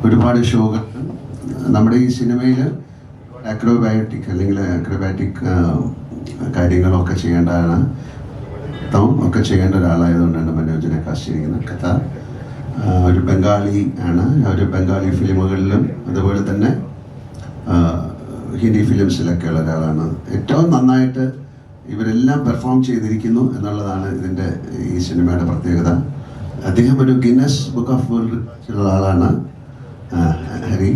ഒരുപാട് ഷോകൾ നമ്മുടെ ഈ സിനിമയിൽ അക്രോബാറ്റിക് അല്ലെങ്കിൽ അക്രോബാറ്റിക് കാര്യങ്ങളൊക്കെ ചെയ്യേണ്ടതാണ്. ഒക്കെ ചെയ്യേണ്ട ഒരാളായതുകൊണ്ടാണ് മനോജിനെ കാസ്റ്റ് ചെയ്തിരിക്കുന്നത്. കഥ ഒരു ബംഗാളി ആണ്. ഒരു ബംഗാളി ഫിലിമുകളിലും അതുപോലെ തന്നെ ഹിന്ദി ഫിലിംസിലൊക്കെ ഉള്ള ഒരാളാണ്. ഏറ്റവും നന്നായിട്ട് ഇവരെല്ലാം പെർഫോം ചെയ്തിരിക്കുന്നു എന്നുള്ളതാണ് ഇതിൻ്റെ ഈ സിനിമയുടെ പ്രത്യേകത. അദ്ദേഹം ഒരു ഗിന്നസ് ബുക്ക് ഓഫ് വേൾഡ് ഉള്ള ആളാണ് ഹരി.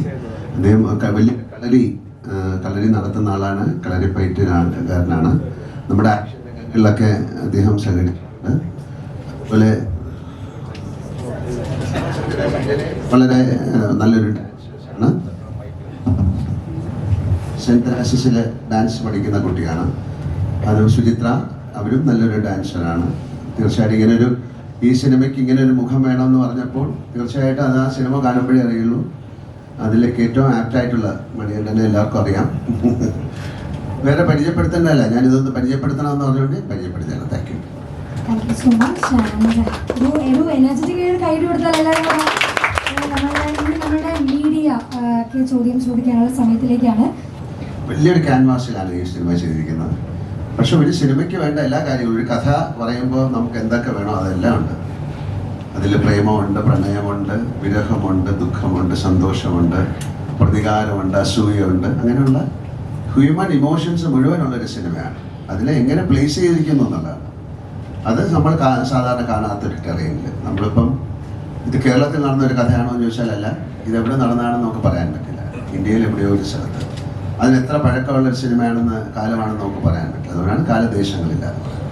അദ്ദേഹം വലിയ കളരി നടത്തുന്ന ആളാണ്. കളരിപ്പയറ്റുകാരനാണ്. നമ്മുടെ ആക്ഷനിലൊക്കെ അദ്ദേഹം സഹകരിച്ചിട്ടുണ്ട്. അതുപോലെ വളരെ നല്ലൊരു ഡാൻസറാണ്. സെൻറ്റ് തെരേസസിലെ ഡാൻസ് പഠിക്കുന്ന കുട്ടിയാണ്. അത് സുചിത്ര, അവരും നല്ലൊരു ഡാൻസറാണ്. തീർച്ചയായിട്ടും ഇങ്ങനൊരു ഈ സിനിമയ്ക്ക് ഇങ്ങനെ ഒരു മുഖം വേണമെന്ന് പറഞ്ഞപ്പോൾ തീർച്ചയായിട്ടും അത് ആ സിനിമ കാണുമ്പോഴേ അറിയുള്ളൂ. അതിലേക്ക് ഏറ്റവും ആപ്റ്റായിട്ടുള്ള മണികണ്ഠനെ എല്ലാവർക്കും അറിയാം. വേറെ പരിചയപ്പെടുത്തേണ്ടല്ല, ഞാനിതൊന്ന് പരിചയപ്പെടുത്തണമെന്ന് പറഞ്ഞുകൊണ്ട് പരിചയപ്പെടുത്തണം. Thank you. So much. ഒരു എനർജറ്റിക് കൈയ്യടി കൊടുത്താൽ എല്ലാവരും നമ്മുടെ മീഡിയ ചോദ്യം ചോദിക്കാനുള്ള സമയത്തിലേക്കാണ്. വലിയൊരു ക്യാൻവാസിലാണ് ഈ സിനിമ ചെയ്തിരിക്കുന്നത്. പക്ഷെ ഒരു സിനിമയ്ക്ക് വേണ്ട എല്ലാ കാര്യങ്ങളും, ഒരു കഥ പറയുമ്പോൾ നമുക്ക് എന്തൊക്കെ വേണോ അതെല്ലാം ഉണ്ട്. അതിൽ പ്രേമമുണ്ട്, പ്രണയമുണ്ട്, വിരഹമുണ്ട്, ദുഃഖമുണ്ട്, സന്തോഷമുണ്ട്, പ്രതികാരമുണ്ട്, അസൂയുണ്ട്. അങ്ങനെയുള്ള ഹ്യൂമൻ ഇമോഷൻസ് മുഴുവനുള്ളൊരു സിനിമയാണ്. അതിനെ എങ്ങനെ പ്ലേസ് ചെയ്തിരിക്കുന്നു എന്നുള്ളതാണ്. അത് നമ്മൾ സാധാരണ കാണാത്തൊരു ടെറൈനിൽ. നമ്മളിപ്പം ഇത് കേരളത്തിൽ നടന്ന ഒരു കഥയാണോ എന്ന് ചോദിച്ചാലല്ല, ഇതെവിടെ നടന്നതാണെന്ന് നമുക്ക് പറയാൻ പറ്റില്ല. ഇന്ത്യയിൽ എവിടെയോ ഒരു സ്ഥലത്ത് അതിന് എത്ര പഴക്കമുള്ളൊരു സിനിമയാണെന്ന് കാലമാണെന്ന് നമുക്ക് പറയാൻ പറ്റില്ല. അതുകൊണ്ടാണ് കാലദേശങ്ങളില്ലാതെ പറയുന്നത്.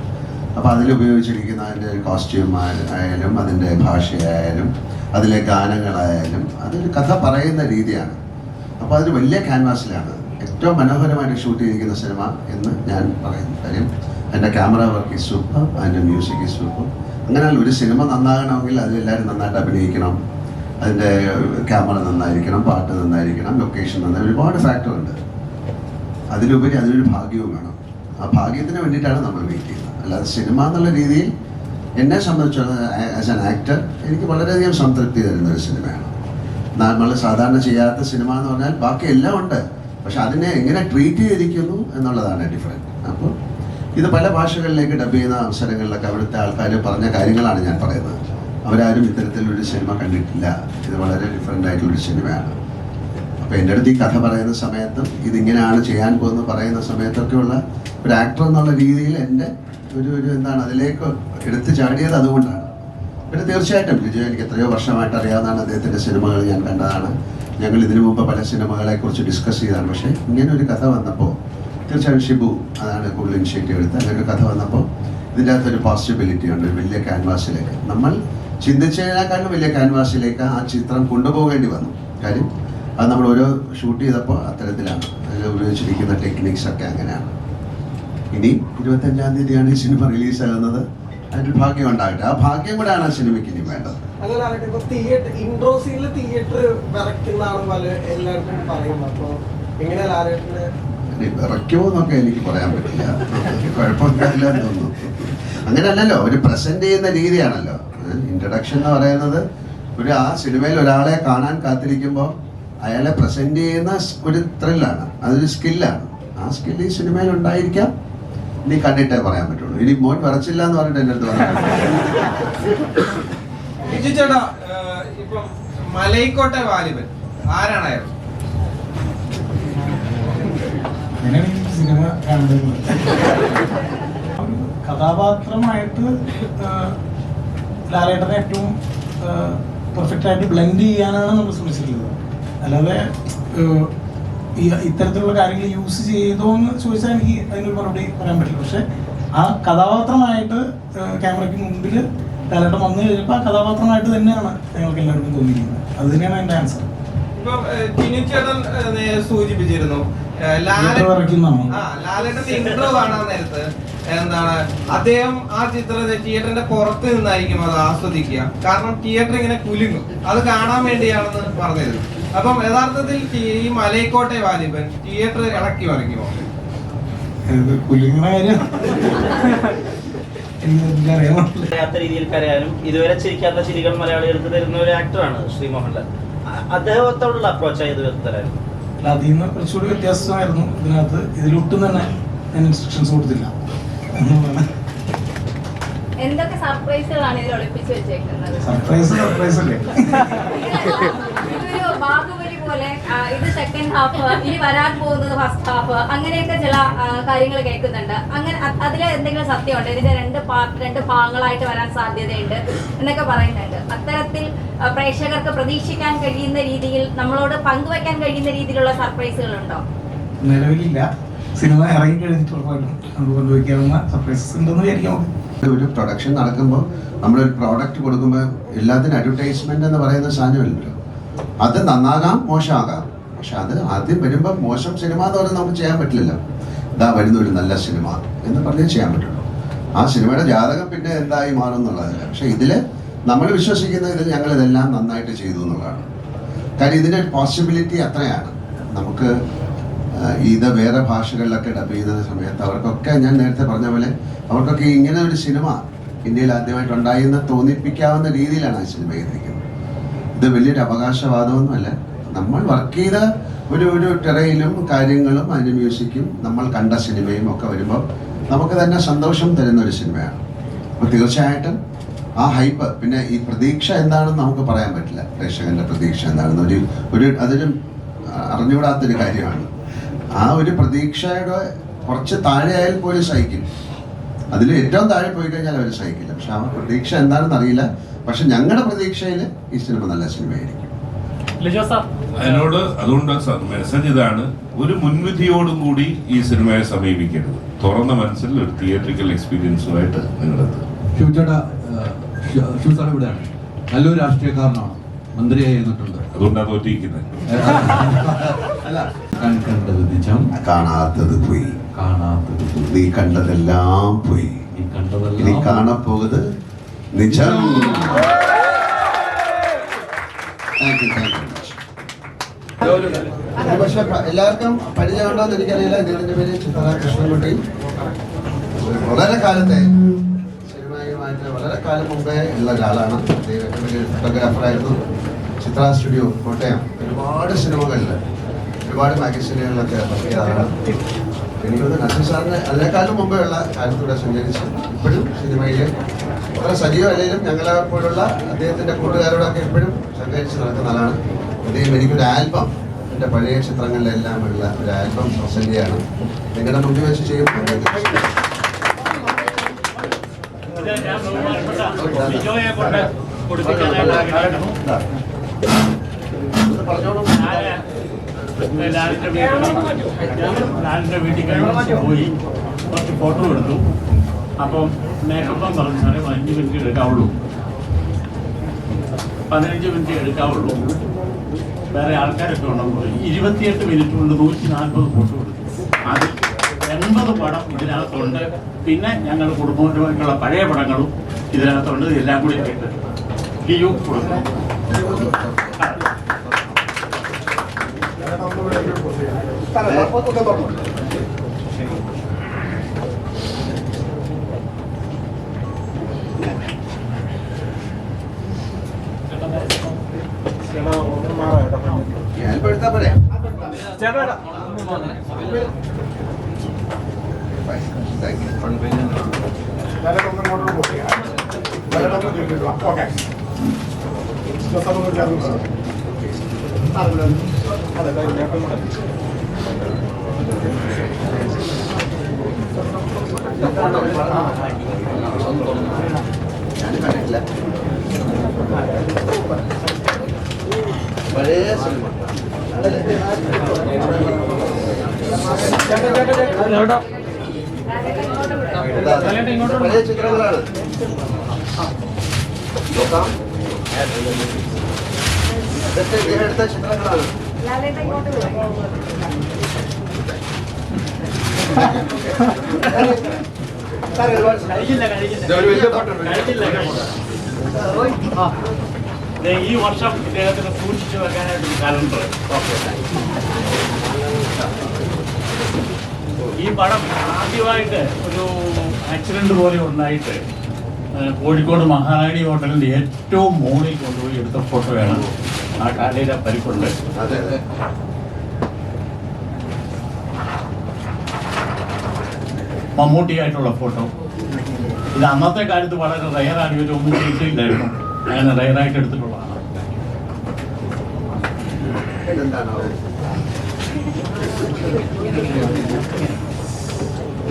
അപ്പോൾ അതിലുപയോഗിച്ചിരിക്കുന്ന അതിൻ്റെ കോസ്റ്റ്യൂം ആയാലും അതിൻ്റെ ഭാഷയായാലും അതിലെ ഗാനങ്ങളായാലും അതൊരു കഥ പറയുന്ന രീതിയാണ്. അപ്പോൾ അതൊരു വലിയ ക്യാൻവാസിലാണ് ഏറ്റവും മനോഹരമായിട്ട് ഷൂട്ട് ചെയ്തിരിക്കുന്ന സിനിമ എന്ന് ഞാൻ പറയുന്നു. കാര്യം അതിൻ്റെ ക്യാമറ വർക്ക് ഈസ് സൂപ്പർ, അതിൻ്റെ മ്യൂസിക് ഈസ് സൂപ്പർ. അങ്ങനെ ഒരു സിനിമ നന്നാകണമെങ്കിൽ അതിലെല്ലാവരും നന്നായിട്ട് അഭിനയിക്കണം, അതിൻ്റെ ക്യാമറ നന്നായിരിക്കണം, പാട്ട് നന്നായിരിക്കണം, ലൊക്കേഷൻ നന്നായി, ഒരുപാട് ഫാക്ടറുണ്ട്. അതിലുപരി അതിനൊരു ഭാഗ്യവും വേണം. ആ ഭാഗ്യത്തിന് വേണ്ടിയിട്ടാണ് നമ്മൾ വെയിറ്റ് ചെയ്യുന്നത്. അല്ലാതെ സിനിമ എന്നുള്ള രീതിയിൽ എന്നെ സംബന്ധിച്ചിടത്തോളം ആസ് ആൻ ആക്ടർ എനിക്ക് വളരെയധികം സംതൃപ്തി തരുന്ന ഒരു സിനിമയാണ്. നമ്മൾ സാധാരണ ചെയ്യാത്ത സിനിമ എന്ന് പറഞ്ഞാൽ ബാക്കി എല്ലാം ഉണ്ട്, പക്ഷെ അതിനെ എങ്ങനെ ട്രീറ്റ് ചെയ്തിരിക്കുന്നു എന്നുള്ളതാണ് ഡിഫറൻറ്റ്. അപ്പോൾ ഇത് പല ഭാഷകളിലേക്ക് ഡബ് ചെയ്യുന്ന അവസരങ്ങളിലൊക്കെ അവിടുത്തെ ആൾക്കാർ പറഞ്ഞ കാര്യങ്ങളാണ് ഞാൻ പറയുന്നത്. അവരാരും ഇത്തരത്തിലൊരു സിനിമ കണ്ടിട്ടില്ല, ഇത് വളരെ ഡിഫറെൻ്റ് ആയിട്ടുള്ളൊരു സിനിമയാണ്. അപ്പോൾ എൻ്റെ അടുത്ത് ഈ കഥ പറയുന്ന സമയത്തും ഇതിങ്ങനെയാണ് ചെയ്യാൻ പോകുന്നത് പറയുന്ന സമയത്തൊക്കെയുള്ള ഒരു ആക്ടർ എന്നുള്ള രീതിയിൽ എൻ്റെ ഒരു എന്താണ് അതിലേക്ക് എടുത്തു ചാടിയത് അതുകൊണ്ടാണ്. പിന്നെ തീർച്ചയായിട്ടും വിജയ് എനിക്ക് എത്രയോ വർഷമായിട്ട് അറിയാവുന്നതാണ്. അദ്ദേഹത്തിൻ്റെ സിനിമകൾ ഞാൻ കണ്ടതാണ്. ഞങ്ങൾ ഇതിനു മുമ്പ് പല സിനിമകളെക്കുറിച്ച് ഡിസ്കസ് ചെയ്തതാണ്. പക്ഷേ ഇങ്ങനെ ഒരു കഥ വന്നപ്പോൾ തീർച്ചയായും ഷിബു അതാണ് കൂടുതൽ ഇനിഷ്യേറ്റീവ് എടുത്ത്. അങ്ങനെ ഒരു കഥ വന്നപ്പോൾ ഇതിൻ്റെ അകത്തൊരു പോസിബിലിറ്റി ഉണ്ട്. ഒരു വലിയ ക്യാൻവാസിലേക്ക് നമ്മൾ ചിന്തിച്ചതിനേക്കാളും വലിയ ക്യാൻവാസിലേക്ക് ആ ചിത്രം കൊണ്ടുപോകേണ്ടി വന്നു. കാര്യം അത് നമ്മൾ ഓരോ ഷൂട്ട് ചെയ്തപ്പോൾ അത്തരത്തിലാണ്. അതിൽ ഉപയോഗിച്ചിരിക്കുന്ന ടെക്നിക്സ് ഒക്കെ അങ്ങനെയാണ്. ഇനി 25-ാം തീയതിയാണ് ഈ സിനിമ റിലീസാകുന്നത്. അതിൻ്റെ ഭാഗ്യം ഉണ്ടാകട്ടെ. ആ ഭാഗ്യം കൂടെയാണ് ആ സിനിമയ്ക്ക് ഇനി വേണ്ടത്. വിറയ്ക്കുമോ എന്നൊക്കെ എനിക്ക് പറയാൻ പറ്റില്ല. കുഴപ്പമില്ല എന്ന് തോന്നുന്നു. അങ്ങനെയല്ലല്ലോ, ഒരു പ്രസന്റ് ചെയ്യുന്ന രീതിയാണല്ലോ. ഇൻട്രഡക്ഷൻ എന്ന് പറയുന്നത് ആ സിനിമയിൽ ഒരാളെ കാണാൻ കാത്തിരിക്കുമ്പോൾ അയാളെ പ്രസന്റ് ചെയ്യുന്ന ഒരു ത്രില്ലാണ്, അതൊരു സ്കില്ലാണ്. ആ സ്കില്ല് ഈ സിനിമയിൽ ഉണ്ടായിരിക്കാം. നീ കണ്ടിട്ടേ പറയാൻ പറ്റുള്ളൂ. ഇനി മോൻ വിറച്ചില്ല എന്ന് പറഞ്ഞിട്ട് എൻ്റെ അടുത്ത് ചേട്ടാ, ഇപ്പം മലൈക്കോട്ടെ വാലിബൻ ആരാണ്? സിനിമ കണ്ടത് കഥാപാത്രമായിട്ട് ലാലേട്ടനെ ഏറ്റവും പെർഫെക്റ്റ് ആയിട്ട് ബ്ലെൻഡ് ചെയ്യാനാണ് നമ്മൾ ശ്രമിച്ചിട്ടുള്ളത്. അല്ലാതെ ഇത്തരത്തിലുള്ള കാര്യങ്ങൾ യൂസ് ചെയ്തോ എന്ന് ചോദിച്ചാൽ എനിക്ക് അതിനൊരു മറുപടി പറയാൻ പറ്റില്ല. പക്ഷെ ആ കഥാപാത്രമായിട്ട് ക്യാമറയ്ക്ക് മുമ്പിൽ ലാലേട്ടൻ വന്നു കഴിഞ്ഞപ്പോൾ ആ കഥാപാത്രമായിട്ട് തന്നെയാണ് ഞങ്ങൾക്ക് എല്ലാവർക്കും തോന്നിയിരിക്കുന്നത്. അത് തന്നെയാണ് എൻ്റെ ആൻസർ. സൂചിപ്പിച്ചിരുന്നു ലാലേട്ടന്റെ ഇന്റർവ്യൂ കാണാൻ നേരത്ത് എന്താണ് അദ്ദേഹം ആ ചിത്രത്തെ തിയേറ്ററിന്റെ പുറത്ത് നിന്നായിരിക്കും അത് ആസ്വദിക്കുക. കാരണം തിയേറ്റർ ഇങ്ങനെ കുലുങ്ങും, അത് കാണാൻ വേണ്ടിയാണെന്ന് പറഞ്ഞിരുന്നു. അപ്പം യഥാർത്ഥത്തിൽ ഈ മലൈക്കോട്ടെ വാലിബൻ തിയേറ്റർ ഇളക്കി മറിക്കുമോ? കുലുങ്ങുന്ന കാര്യം അറിയാത്ത രീതിയിൽ കരയാനും ഇതുവരെ ചിരിക്കാത്ത ചിരികൾ മലയാളികൾക്ക് തരുന്ന ഒരു ആക്ടറാണ് ശ്രീ മോഹൻലാൽ. അദ്ദേഹത്തോടുള്ള അപ്രോച്ച് ഏത് വിധത്തിലായിരുന്നു? അതിൽ നിന്ന് കുറച്ചുകൂടി വ്യത്യാസമായിരുന്നു ഇതിനകത്ത്. ഇതിലൊട്ടും തന്നെ ഞാൻ ഇൻസ്ട്രക്ഷൻസ് കൊടുത്തില്ല എന്നുള്ളതാണ്. എന്തൊക്കെ സർപ്രൈസുകളാണ് ഇതിൽ ഒളിപ്പിച്ച് വെച്ചേക്കുന്നത്? സർപ്രൈസ് അല്ലേ? ഇതൊരു ബാഹുബലി പോലെ ഇത് സെക്കൻഡ് ഹാഫ്, ഇനി വരാൻ പോകുന്നത് ഫസ്റ്റ് ഹാഫ്, അങ്ങനെയൊക്കെ ചില കാര്യങ്ങൾ കേൾക്കുന്നുണ്ട്. അങ്ങനെ അതിൽ എന്തെങ്കിലും സത്യമുണ്ട്? ഇതിന്റെ രണ്ട് ഭാഗങ്ങളായിട്ട് വരാൻ സാധ്യതയുണ്ട് എന്നൊക്കെ പറയുന്നുണ്ട്. അത്തരത്തിൽ പ്രേക്ഷകർക്ക് പ്രതീക്ഷിക്കാൻ കഴിയുന്ന രീതിയിൽ, നമ്മളോട് പങ്കുവെക്കാൻ കഴിയുന്ന രീതിയിലുള്ള സർപ്രൈസുകളുണ്ടോ? നിലവിലില്ല. സിനിമ ഇറങ്ങി കഴിഞ്ഞിട്ട് ഉറപ്പായിട്ടും നമുക്ക് കൊണ്ടുവയ്ക്കാവുന്ന സർപ്രൈസസ് ഉണ്ടെന്ന് വിചാരിക്കാം. ഒരു പ്രൊഡക്ഷൻ നടക്കുമ്പോൾ നമ്മളൊരു പ്രോഡക്റ്റ് കൊടുക്കുമ്പോൾ എല്ലാത്തിനും അഡ്വർടൈസ്മെന്റ് എന്ന് പറയുന്ന സാധനമില്ലല്ലോ. അത് നന്നാകാം, മോശമാകാം. പക്ഷെ അത് ആദ്യം വരുമ്പോൾ മോശം സിനിമ എന്ന് പറഞ്ഞാൽ നമുക്ക് ചെയ്യാൻ പറ്റില്ലല്ലോ. ഇതാ വരുന്ന ഒരു നല്ല സിനിമ എന്ന് പറഞ്ഞേ ചെയ്യാൻ പറ്റുള്ളൂ. ആ സിനിമയുടെ ജാതകം പിന്നെ എന്തായി മാറും എന്നുള്ളതല്ല. പക്ഷെ ഇതിൽ നമ്മൾ വിശ്വസിക്കുന്ന ഇതിൽ ഞങ്ങൾ ഇതെല്ലാം നന്നായിട്ട് ചെയ്തു എന്നുള്ളതാണ്. കാര്യം ഇതിൻ്റെ ഒരു പോസിബിലിറ്റി അത്രയാണ്. നമുക്ക് ഇത് വേറെ ഭാഷകളിലൊക്കെ ഡബ് ചെയ്യുന്ന സമയത്ത് അവർക്കൊക്കെ, ഞാൻ നേരത്തെ പറഞ്ഞ പോലെ, അവർക്കൊക്കെ ഇങ്ങനെ ഒരു സിനിമ ഇന്ത്യയിൽ ആദ്യമായിട്ട് ഉണ്ടായി എന്ന് തോന്നിപ്പിക്കാവുന്ന രീതിയിലാണ് ആ സിനിമ ചെയ്തിരിക്കുന്നത്. ഇത് വലിയൊരു അവകാശവാദമൊന്നുമല്ല. നമ്മൾ വർക്ക് ചെയ്ത ഒരു ടെറയിലും കാര്യങ്ങളും അതിൻ്റെ മ്യൂസിക്കും നമ്മൾ കണ്ട സിനിമയും ഒക്കെ വരുമ്പോൾ നമുക്ക് തന്നെ സന്തോഷം തരുന്ന ഒരു സിനിമയാണ്. അപ്പോൾ തീർച്ചയായിട്ടും ആ ഹൈപ്പ്, പിന്നെ ഈ പ്രതീക്ഷ എന്താണെന്ന് നമുക്ക് പറയാൻ പറ്റില്ല. പ്രേക്ഷകന്റെ പ്രതീക്ഷ എന്താണെന്ന് അതൊരു അറിഞ്ഞുകൂടാത്തൊരു കാര്യമാണ്. ആ ഒരു പ്രതീക്ഷയുടെ കുറച്ച് താഴെ ആയാൽ പോലും സഹിക്കും. അതിൽ ഏറ്റവും താഴെ പോയി കഴിഞ്ഞാൽ അവർ സഹിക്കില്ല. പക്ഷെ ആ പ്രതീക്ഷ എന്താണെന്ന് അറിയില്ല. പക്ഷെ ഞങ്ങളുടെ പ്രതീക്ഷയിൽ ഈ സിനിമ നല്ല സിനിമയായിരിക്കും. അതുകൊണ്ട് മെസ്സേജ് ഇതാണ്: ഒരു മുൻവിധിയോടും കൂടി ഈ സിനിമയെ സമീപിക്കരുത്. തുറന്ന മനസ്സിൽ ഒരു തിയേറ്ററിക്കൽ എക്സ്പീരിയൻസുമായിട്ട് നിങ്ങളെത്തുക. ഷിവസാർ ഇവിടെയാണ്, നല്ലൊരു രാഷ്ട്രീയക്കാരനാണ്, മന്ത്രിയായിരുന്നിട്ടുണ്ട്. അതുകൊണ്ടാണ് തോറ്റിരിക്കുന്നത്. അല്ല, കണ്ടത് നിജം, കാണാത്തത് പോയി, നീ കണ്ടതെല്ലാം പോയി, ഇനി കാണപ്പോകുന്നത് നിജം. പക്ഷെ എല്ലാവർക്കും പരിചയമുണ്ടോ എന്ന് എനിക്കറിയില്ല. ഇതിന്റെ പേര് ചിത്ര കൃഷ്ണൻകുട്ടി. വളരെ കാലത്തെ സിനിമയുമായിട്ട് വളരെ കാലം മുമ്പേ ഉള്ള ഒരാളാണ്. അദ്ദേഹം ഒരു ഫോട്ടോഗ്രാഫറായിരുന്നു. ചിത്ര സ്റ്റുഡിയോ കോട്ടയം ഒരുപാട് സിനിമകളിൽ, ഒരുപാട് മാഗസീനുകളിലൊക്കെ വർക്ക് ചെയ്ത ആളാണ്. എനിക്കൊന്ന് നസീർ സാറിന് അതിനേക്കാളും മുമ്പേ ഉള്ള കാലത്തൂടെ സഞ്ചരിച്ച് ഇപ്പോഴും സിനിമയിൽ വളരെ സജീവമല്ലെങ്കിലും ഞങ്ങളെപ്പോലുള്ള അദ്ദേഹത്തിൻ്റെ കൂട്ടുകാരോടൊക്കെ എപ്പോഴും സഹകരിച്ച് നടക്കുന്ന ആളാണ് അദ്ദേഹം. എനിക്കൊരു ആൽബം, എൻ്റെ പഴയ ചിത്രങ്ങളിലെല്ലാം ഉള്ള ഒരു ആൽബം പ്രസന്റ് ചെയ്യാണ്. നിങ്ങളുടെ മുമ്പിൽ വെച്ച് ചെയ്യും. പറഞ്ഞോളൂ. ലാലിൻ്റെ വീട്ടിൽ കഴിഞ്ഞ് പോയി കുറച്ച് ഫോട്ടോ എടുത്തു. അപ്പം മേക്കപ്പം പറഞ്ഞു, സാറേ 15 മിനിറ്റ് എടുക്കാവുള്ളൂ, 15 മിനിറ്റ് എടുക്കാവുള്ളൂ, വേറെ ആൾക്കാരൊക്കെ ഉണ്ടെന്ന് പോയി. 28 മിനിറ്റ് കൊണ്ട് 140 ഫോട്ടോ എടുത്തു. അതിൽ 80 പടം ഇതിനകത്തുണ്ട്. പിന്നെ ഞങ്ങൾ കുടുംബപരമായിട്ടുള്ള പഴയ പടങ്ങളും ഇതിനകത്തുണ്ട്. ഇതെല്ലാം കൂടി ആയിട്ട് ലിയു കൊടുക്കും. പഴയ സിനിമ പഴയ ചിത്രങ്ങളാണ്. ഇതൊക്കെ ഇദ്ദേഹം എടുത്ത ചിത്രങ്ങളാണ്. ഈ വർഷം ഇദ്ദേഹത്തിന് സൂക്ഷിച്ചു വെക്കാനായിട്ടൊരു കലണ്ടർ. ഈ പടം ആദ്യമായിട്ട് ഒരു ആക്സിഡന്റ് പോലെ ഉണ്ടായിട്ട് കോഴിക്കോട് മഹാറാണി ഹോട്ടലിന്റെ ഏറ്റവും മുകളിൽ കൊണ്ടുപോയി എടുത്ത ഫോട്ടോയാണ് ആ കാലയിലെ പരിപ്പുണ്ട്. അതെ അതെ. മമ്മൂട്ടിയായിട്ടുള്ള ഫോട്ടോ. ഇത് അന്നത്തെ കാലത്ത് വളരെ റയറാണ്, ഇവരൊന്നും ചെയ്തില്ലായിരുന്നു. അങ്ങനെ റയറായിട്ട് എടുത്തിട്ടുള്ളതാണ്. ഇതെന്താണോ?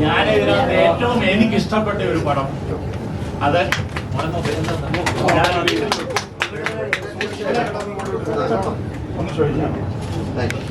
ഞാൻ ഇതിനകത്ത് ഏറ്റവും എനിക്ക് ഇഷ്ടപ്പെട്ട ഒരു പടം അത് Thank you.